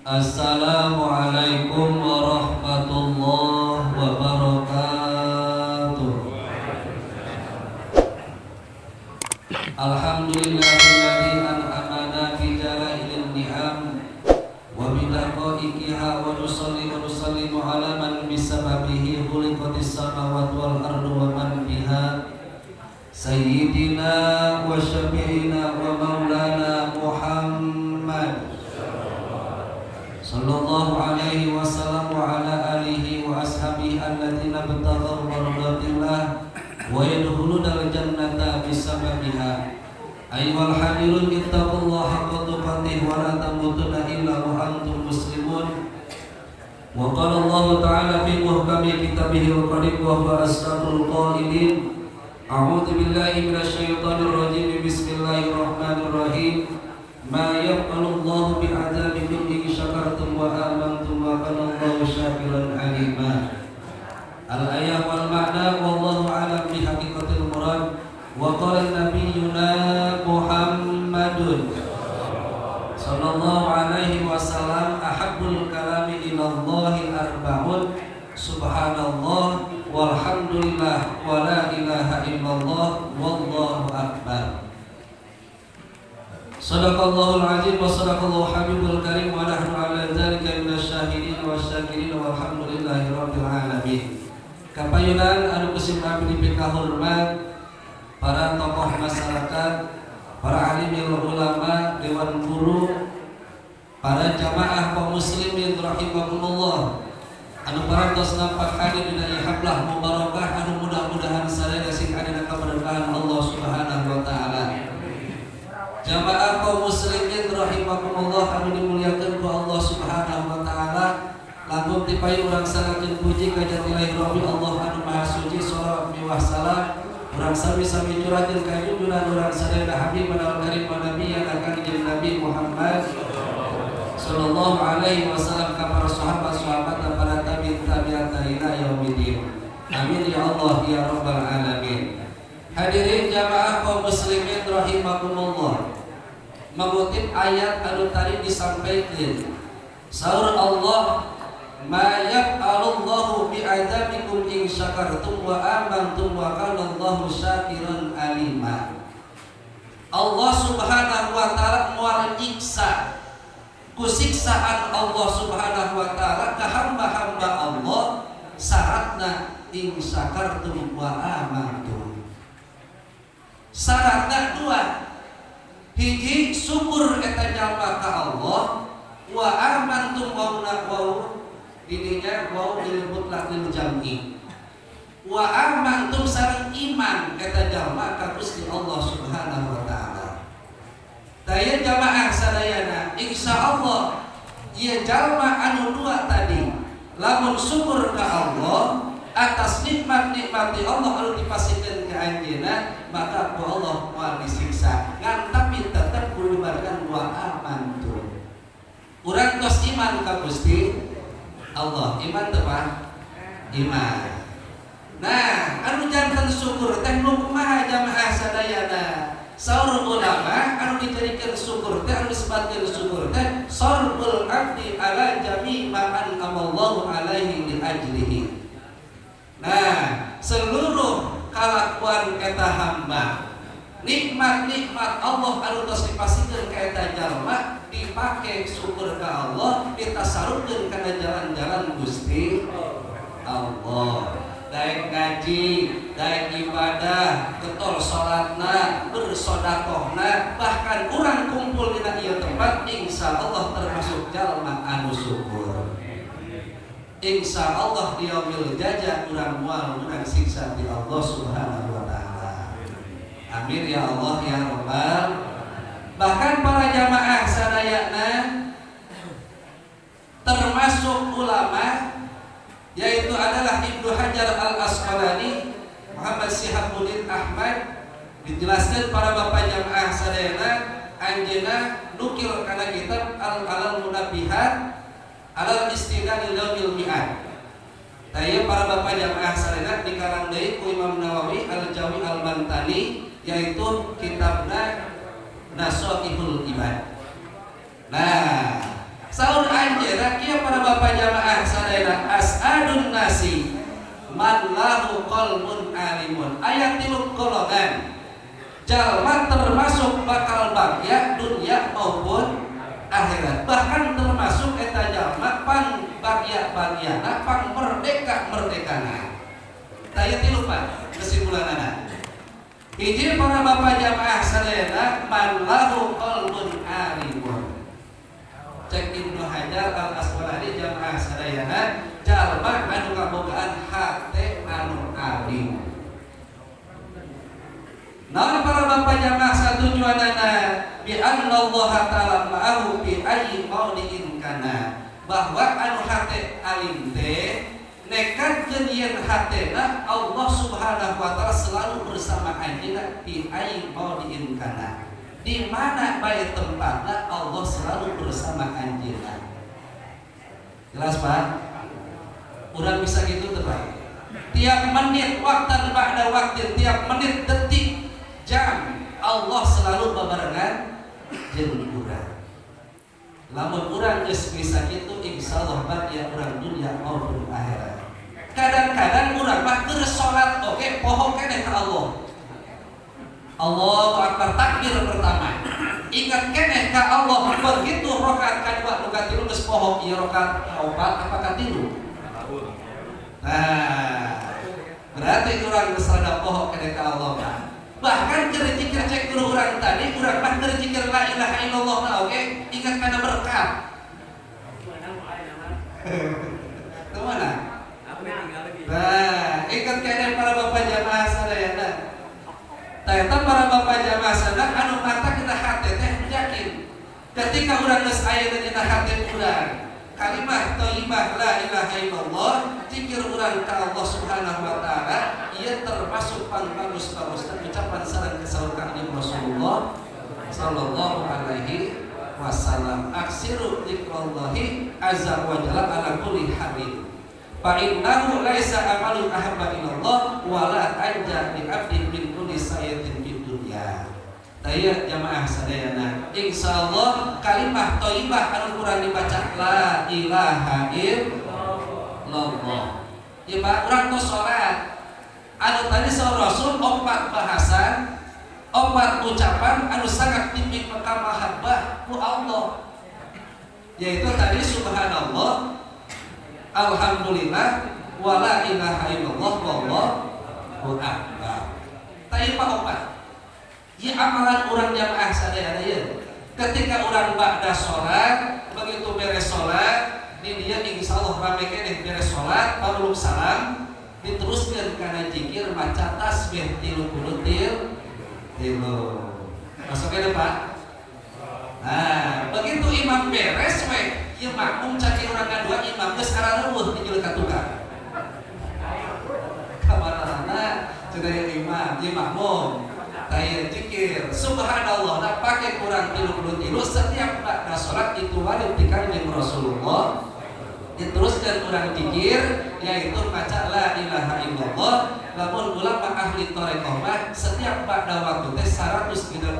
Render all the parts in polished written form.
Assalamualaikum warahmatullahi wabarakatuh. Alhamdulillahilladzi an'amana fi jala'il ni'am wa bi daqaiqiha wa nusallimu ala man bisababihi khuliqatis samawati wal ardu wa man biha sayyidina wa syafi'ina wa maulana Muhammad sallallahu alaihi wasallam wa ala alihi wa ashabihi alladzina bataghaw mardatillah wa yadkhuluna al-jannata bisababiha. Ayyuhal hadirun ittaqullaha haqqa tuqatih wa la tamutunna illa wa antum muslimun. Wa qala Allah ta'ala fi muhkami kitabihil qadim wa huwa asdaqul qailin. A'udzu billahi minasy syaithanir rajim. Bismillahirrahmanirrahim. Ma yaqalullahu bi'adabikum in syakartum wa amantum wa kana Allahu syakiran alima. Al-ayah wal ma'na wallahu a'lam bi haqiqatil murad. Wa qala nabiyyuna Muhammadun sallallahu alaihi wasallam ahabbul kalami ilallahi arba'un subhanallah walhamdulillah wa la ilaha illallah wallahu akbar. Sadaqallahul azim wa sadaqallahu habibul karim wa nahnu ala dzalika minasyahidin wasyakirin walhamdulillahi rabbil alamin. Kapayunan anu kusimah dipika hormat para tokoh masyarakat, para alimil ulama, dewan guru, para jamaah kaum muslimin rahimakumullah. Anu parantos nampak hadir dina ieu haflah mubarakah anu mudah-mudahan sadaya sing adina kaberkahan Allah Subhanahu wa taala. Jamaah kaum muslimin rahimakumullah anu dimuliakeun ku Allah Subhanahu wa taala, langkung tipayu urang sanakeun puji ka Jatilahi Rabbi Allah anu Maha Suci, shalawat miwah salam urang sami-sami curahkeun ka junjungan urang sadaya Habib al Karim wa nabiyana kanjeng Nabi Muhammad sallallahu alaihi wasallam, ka para sahabat-sahabat dan para tabi'in ila yaumil. Amin ya Allah ya rabbal alamin. Hadirin jamaah kaum muslimin rahimakumullah, mengutip ayat anu tadi disampaikan, saur Allah, ma yaqalullahu bi'adabikum in syakartum wa amantum wa kana Allahu syakiran alima. Allah Subhanahu wa taala moal nyiksa ku siksaan Allah Subhanahu wa taala ka hamba-hamba Allah syaratna in syakartum wa amantum. Syaratna dua, hiji syukur eta jalma ka Allah, wa amantum wa didinya wa dilebut lakil jam'i, wa amantum sareng iman eta jalma ka Gusti Allah Subhanahu wa taala. Daya jamaah sadayana insyaallah ieu jalma anu dua tadi lamun syukur ka Allah atas nikmat-nikmati Allah anu dipasikeun ka anjeunna, maka ku Allah moal disiksa ngan tapi tetep kudu dibarkan wa amantum. Urang tos iman ka Gusti Allah, iman teh mah iman. Nah, anu janten syukur teh nu kumaha jamaah sadayana? Saur ulama anu dijadikeun syukur teh anu disebutkeun syukur teh sarful abdi ala jami' ma an'amallahu alaihi li ajlihi. Nah, seluruh kalakuan eta hamba, nikmat-nikmat Allah anu tos dipasikeun ka eta jalma dipake syukur ka Allah, ditasarufkeun kana jalan-jalan Gusti Allah. Daek ngaji, daek ibadah, getol salatna, bersodakohna, bahkan urang kumpul dina ieu tempat insyaallah termasuk jalma anu syukur. Insyaallah di yaumil jaza urang moal menang siksa di Allah Subhanahu wa taala. Amin ya Allah ya rabbal. Bahkan para jamaah sadayana termasuk ulama, yaitu adalah Ibnu Hajar Al-Asqalani, Muhammad Syihabuddin Ahmad, dijelaskan para bapak jamaah sadayana anjeunna nukil kana kitab Al-Alal Munabbihat alal istidlal yaumil mi'ad. Taya para bapak jamaah sadayana dikarang deui ku Imam Nawawi Al-Jawi Al-Mantani, yaitu kitabna Nasaihul Ibad. Nah, Saur anjeunna kieu para bapak jamaah sadayana as'adun nasi man lahu qalbun alimun. Aya 3 golongan jalma termasuk bakal bagya dunia maupun akhirat. Bahkan termasuk eta jalma pang bagya-bagyana pang merdeka-merdekana. Taya 3 Pak kesimpulanana. Hiji para bapak jamaah sadayana man lahu qalbun alimun. Cek Ibnu Hajar Al-Asqalani jamaah sadayana jalma anu kabogaan hate anu alim. Naon para bapak jamaah satujuanana bi anna Allah ta'ala ma'ahu bi ayyi maudiin kana, bahwa anu hate alim teh nekatkeun yen hatena Allah Subhanahu wa taala selalu bersama anjeunna bi ayyi maudiin kana. Di mana baik tempatnya Allah selalu bersama anjeunna. Jelas Pak? Urang bisa gitu terbaik. Tiap menit waktu ba'da waktu, tiap menit detik jam Allah selalu babarengan jeung urang. Lamun urang geus bisa kitu insyaallah bahagia urang dunia maupun akhirat. Kadang-kadang urang mah keur salat oge poho keneh ka Allah. Allahu Akbar takbir pertama. Ingat keneh ka Allah begitu rakaat kadua nu katilu geus poho ieu rakaat kaopat apa katilu? Nah, berarti urang geus rada poho keneh ka Allah. Bahkan keur zikir cek guru urang tadi, urang mah keur zikir la ilaha illallah na oge ingat kana berkat. Kemana? Nah, ingat keneh para bapak jamaah sadayana. Ternyata para bapak jamaah sadar anu mata kita hati teh yakin ketika urang geus aya dina hati urang kalimat thayyibah la ilaha illallah zikir urang ka Allah Subhanahu wa taala ieu termasuk bagus-bagusna ucapan sareng kesaur ka Rasulullah sallallahu alaihi wasallam. Aksiru dzikrallahi azza wa jalla ala kulli hamid. Fa innahu laisa amalun ahabba ilallah wala anja li abdin min kulli sayatin fid dunya. Taya jamaah sadayana, insyaallah kalimah thayyibah anu kurang dibaca la ilaha illallah. Ieu Pak urang tos salat. Anu tadi saur Rasul 4 bahasan, 4 ucapan anu sangat tipik maka mahabbah ku Allah. Yaitu tadi subhanallah, alhamdulillah, wala ilaha illallah, wallahu akbar. Tadi Pak opat. Ieu amalan urang jamaah sadayana ieu. Ketika urang ba'da salat, begitu beres salat, di dieu insyaallah rame keneh beres salat, paruluk salam, diteruskeun kana zikir maca tasbih 30 tilu. Masuk ke Pak. Nah, begitu imam beres we, ieu makmum caki urang kadua imam geus arareueuh di ka tukang. Kamarana cenah imam, ieu makmum. Taya zikir subhanallah da pake kurang 33 setiap ba'da salat itu wajib dikandung Rasulullah. Diteruskan kurang zikir yaitu maca la ilaha illallah. Lamun ulama ahli thariqah mah setiap ba'da waktu teh 135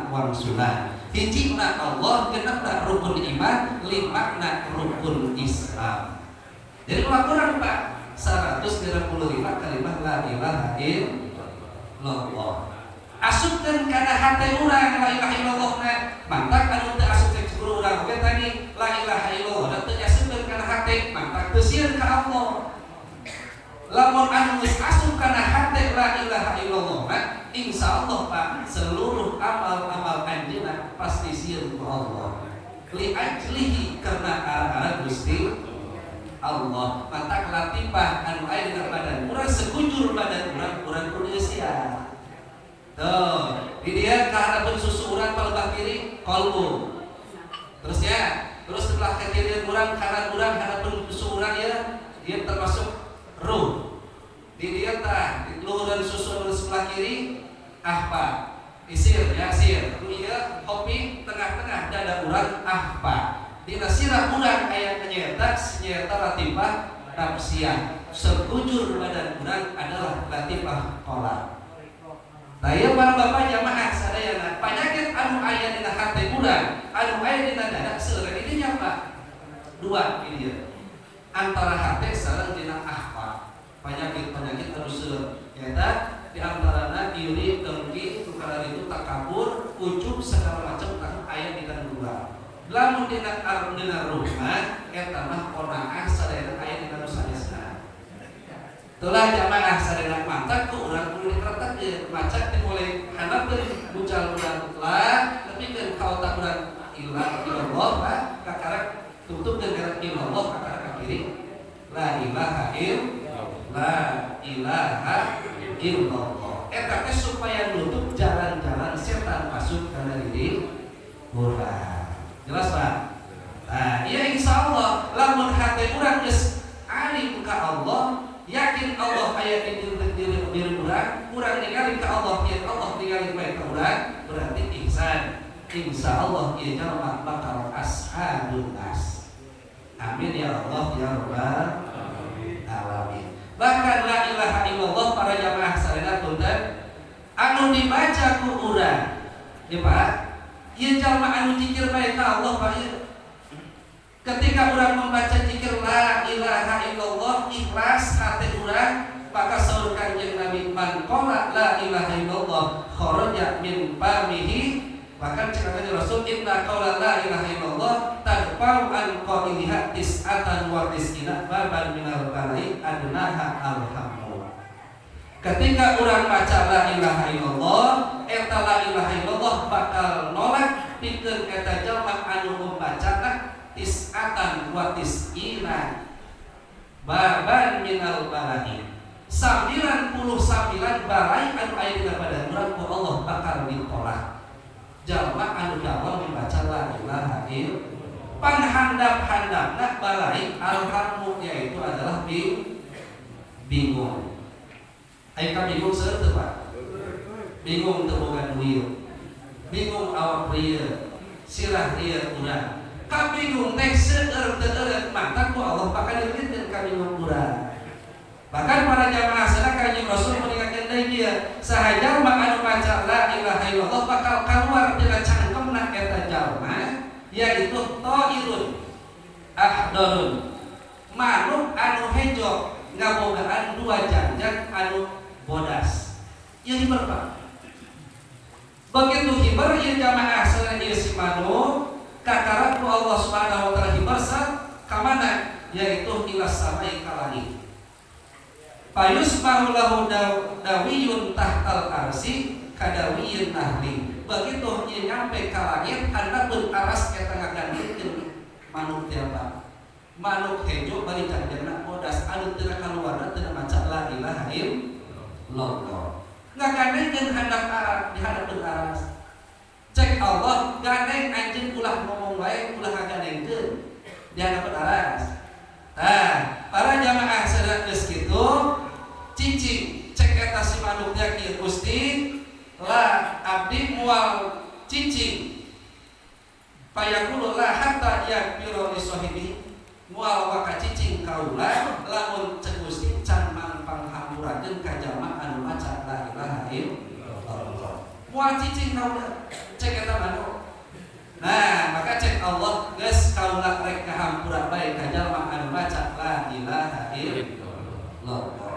wang sunah. Hijina Allah, genepna rukun iman, 5na rukun Islam. Jadi kurang Pak 135 kalimat la ilaha illallah. Asupkeun kana hate urang la ilaha illallah na mantak anu teu asup ke guru urang oge tadi la ilaha illallah da teu asupkeun kana hate mantak teu sieun ka Allah. Lamun anu geus asup kana hate la ilaha illallah na insyaallah Pak seluruh amal-amal anjeunna pasti sieun ku Allah. Li ajlihi karena arah Gusti Allah. Mantak latifah anu aya dina badan urang sekujur badan urang kudu sia. Tuh, di dia kehadapun susu urang palebah kiri kolbu. Terus ya, terus setelah ke kiri urang kanan urang hadapun susu urang ya, dia termasuk ruh. Di dia tah di luhuran susu urang sebelah kiri ahpa. Isir ya, sir. Dia hopi tengah-tengah dada urang ahpa. Di nasirah urang aya nyeta latifah nafsiyah. Sekujur badan urang adalah latifah kolak. Taya para bapak jamaah sadayana penyakit anu aya dina hate urang, anu aya dina dada seureun ini nyapa? Dua ini dia. Antara hate sareng dina ahwa. Penyakit-penyakit anu seureun eta di antarana iri, dengki, tukar itu takabur, ujub segala macam anu aya dina dua. Lamun dina rumah eta mah qanaah sadayana aya dina sanesna. Telah jamaah sadayana mantap ku urang kudu dikretek maca dimulai handapkeun bucal urang lah tapi keun kaotak urang ilallah lah kakarak tutupkeun kana ilallah kakarak ka kiri la ilaha illallah eta teh supaya nutup jalan-jalan setan masuk kana diri urang. Jelas Pak? Nah, iya insyaallah lamun hate urang geus alim ka Allah, yakin Allah aya di diri urang ningali ka Allah, yen Allah ningali bae ka urang, berarti ihsan. Insyaallah ieu jalma bakal ashabun nas. Amin ya Allah ya rabbal alamin. Bahkan la ilaha illallah para jamaah sadaya punten anu dibaca ku urang. Ya Pak, ieu jalma anu zikir bae ka Allah Pak. Ketika urang membaca zikir la ilaha illallah ikhlas hati urang, maka saur Kanjeng Nabi man qala la ilaha illallah kharaja min famihi, bahkan cerita Rasul inna qaula la ilaha illallah tadfa'u an qailiha tis'atan wa tis'ina baban minal balai adnaha alhamdulillah. Ketika urang baca la ilaha illallah, eta la ilaha illallah bakal nolak pikeun eta jalma anu membacana tis'atan wa tis'ina baban minal balai 99 balai anu aya dina badan urang ku Allah bakal ditolak. Jalma anu dawa membaca la ilaha illallah panhandap-handapna balai alhamdulillah yaitu adalah bingung. Aya ka bingung seueur teu Pak? Bingung teu boga duit. Bingung awak rieu, sirah rieu urang. Kabingung teh seueur teu eureut mantap ku Allah bakal dieureutkeun kabingung urang. Bahkan para jamaah sadaya Kanjeng Rasul meninggalkeun deui kieu, saha jalma anu maca la ilaha illallah bakal kaluar dina cangkemna eta jalma yaitu thairun ahdalun manuk anu hejo ngabogaan dua janjang anu bodas. Ieu hiber Pak. Begitu hiber ieu jamaah sadaya ieu si manuk kakarak ku Allah Subhanahu wa taala hibarsa ka mana yaitu ilas samai kalani. Fayusmahu lahu dawiyun tahtal arsi kadawiyun nahli. Begitu ieu nyampe ka langit handapeun aras eta ngagandikeun manuk teh Pak. Manuk hejo bari janjana bodas anu teu kaluarna teu maca la ilaha illallah. Ngagandikeun handap aras di handapeun aras. Cek Allah gandeng anjeun ulah ngomong bae ulah ngagandengkeun di hadapan aras. Tah, para jamaah sadaya geus kitu cicing cek eta si manuknya kieu Gusti la abdi moal cicing payaqulu la hatta yakbiru li sahibi moal waka cicing kaula lamun cek Gusti can mangpang hampurakeun ka jalma anu maca la ilaha illallah. Moal cicing kaula cek eta manuk. Nah, maka cek Allah geus kaula rek kahampura bae ka jalma anu maca la ilaha illallah.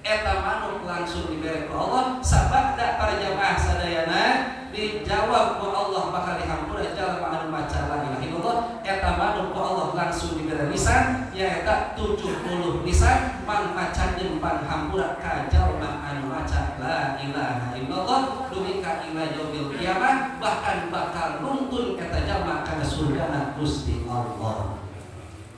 Eta manuk langsung diberi ku Allah sabada para jamaah sadayana dijawab ku Allah bakal dihampura jalma anu maca la ilaha illallah. Eta manuk ku Allah langsung diberi lisan yaeta 70 lisan man macakeun panghampura ka jalma anu maca la ilaha illallah dugi ka ila yaumil kiamah bahkan bakal nuntun eta jalma kana surgana Gusti Allah.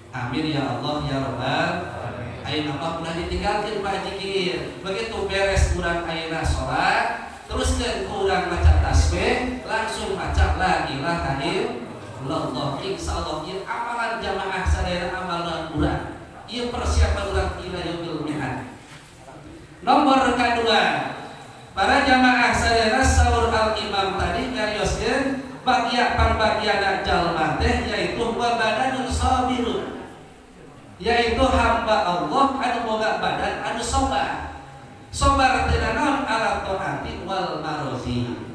Amin ya Allah ya rabbal ayeuna mah udah ditinggalkeun Pak zikir. Begitu beres urang ayeuna salat, teruskeun urang maca tasbih, langsung maca la ilaha illallah. Insyaallah ieu amalan jamaah sadaya amalan urang. Ieu persiapan urang ila yaumil mi'ad. Nomor kedua, para jamaah sadaya saur al imam tadi ngarioskeun bagia pambagiana jalma teh yaitu wa badanun sabirun, yaitu hamba Allah anu boga badan anu sabar. Sabar teu naon ala taati wal marozi.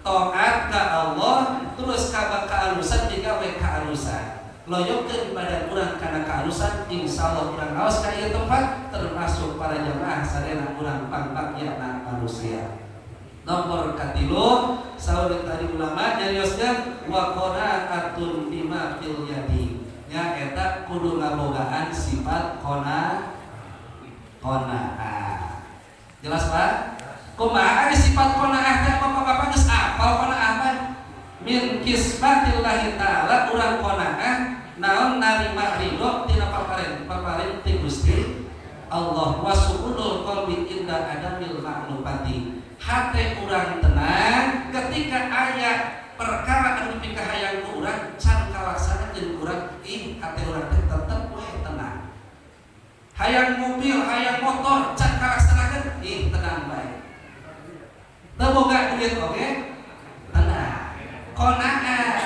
Taat ka Allah terus kaalusan digawe kaalusan. Loyokkeun badan urang kana kaalusan insyaallah urang aos ka ieu tempat termasuk para jamaah sadayana urang pangbagyana manusia. Nomor katilu saur tadi ulama nyarioskeun wa qanaatun bima fil yadi. Nya eta kudu ngabogaan sifat qanaah. Jelas Pak? Kumaha sifat qanaah teh Bapak-bapak geus apal qanaah mah? Min kismatillahi taala urang qanaah naon narima ridho tina paparin ti Gusti Allah wa sukunul qalbi inda adamil ma'lufati. Hate urang tenang ketika aya perkara anu pikahayang ku urang can kalaksanakeun urang hate urang teh tetep we tenang. Hayang mobil, hayang motor, can kalaksanakeun tenang bae. Teu boga duit oge, tenang. Qanaah.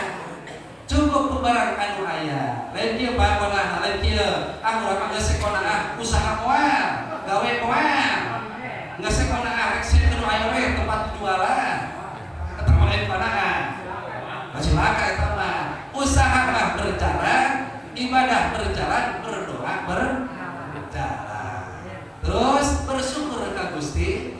Cukup barang anu aya. Lain kieu bae qanaah, lain kieu urang geus qanaah usaha moal, gawe moal. Geus qanaah rek sieun anu aya we tempat jualan. Eta mah lain qanaah. Cilaka eta mah. Usaha mah berjalan, ibadah berjalan, berdoa berjalan. Terus bersyukur ka Gusti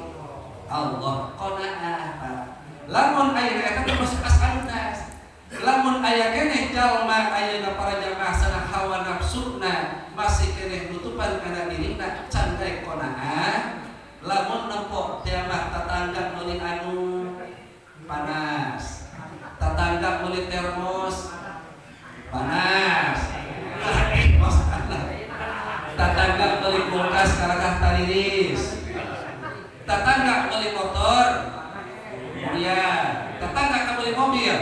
Allah. Qanaah. Lamun aya eta termasuk as'alun nas. Lamun aya keneh jalma ayeuna para jamaah sana hawa nafsuna masih keneh nutupan kana dirina can daek qanaah. Lamun nempok teh mah tatangga meuli anu panas. Tatangga meuli termos panas. Tatangga meuli kulkas kalakah tariris. Tatangga meuli motor ya, tetangga beli mobil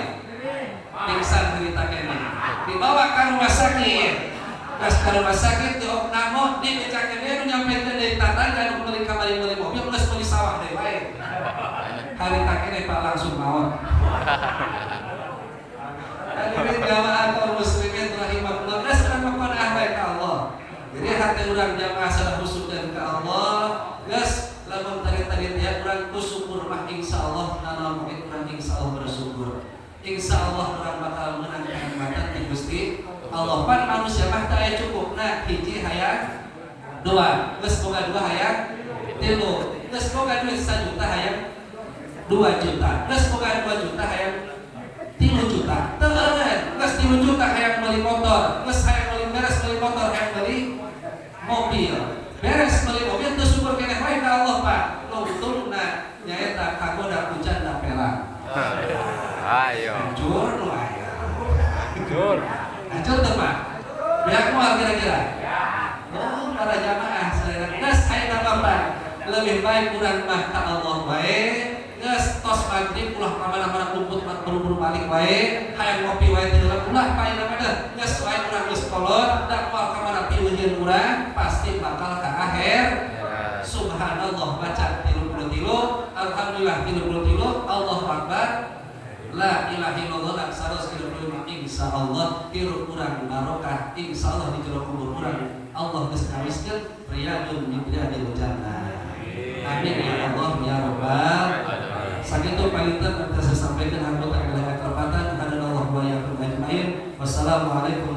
pingsan cerita kene dibawa ke rumah sakit. Pas ke rumah sakit diop namo di beca kene nyampekeun deui tetangga nu beli kamari beli mobil geus beli sawah deui bae. Harita kene Pak langsung maot. Hadirin jamaah kaum muslimin rahimahullah, geus urang qanaah bae ka Allah. Jadi hati urang jamaah salah husnudzan ka Allah, geus lamun tadi ya urang bersyukur mah insyaallah nana mungkin urang insyaallah bersyukur. Insyaallah urang bakal meunang kanikmatan ti Gusti Allah. Pan manusia mah teu aya cukupna hiji hayang dua, geus boga dua hayang tilu, geus boga duit 1 juta hayang 2 juta, geus boga 2 juta hayang 3 juta. Teu eureun, geus 3 juta hayang meuli motor, geus hayang meuli beres meuli motor, hayang meuli mobil. Beres beli mobil teu syukur keneh wae ka Allah Pak. Luntungna nyaeta kagoda hujan da perak. Ayo. Hancur nu aya. Hancur. Hancur teu Pak? Beak moal kira-kira? Oh, para jamaah sadaya geus ayeuna Bapak. Lebih baik urang mah ka Allah wae. Geus tos maghrib ulah ka mana-mana kumpul buru-buru balik wae. Hayang ngopi wae teu ulah ka ayeuna mah geus wae urang geus kolot da moal ka mana pieuheun urang pasti bakal ka akhir. Subhanallah baca 33, alhamdulillah 33, Allahu akbar, la ilaha illallah aksaros 35. Insyaallah hirup urang barokah, insyaallah di jero kubur urang Allah geus ngawiskeun riyadun min riyadil jannah. Amin ya Allah ya rabbal. Sakitu panginten anta sasampaikan anggota keluarga terpatan hadanallahu wa iyyakum ajmain. Wassalamualaikum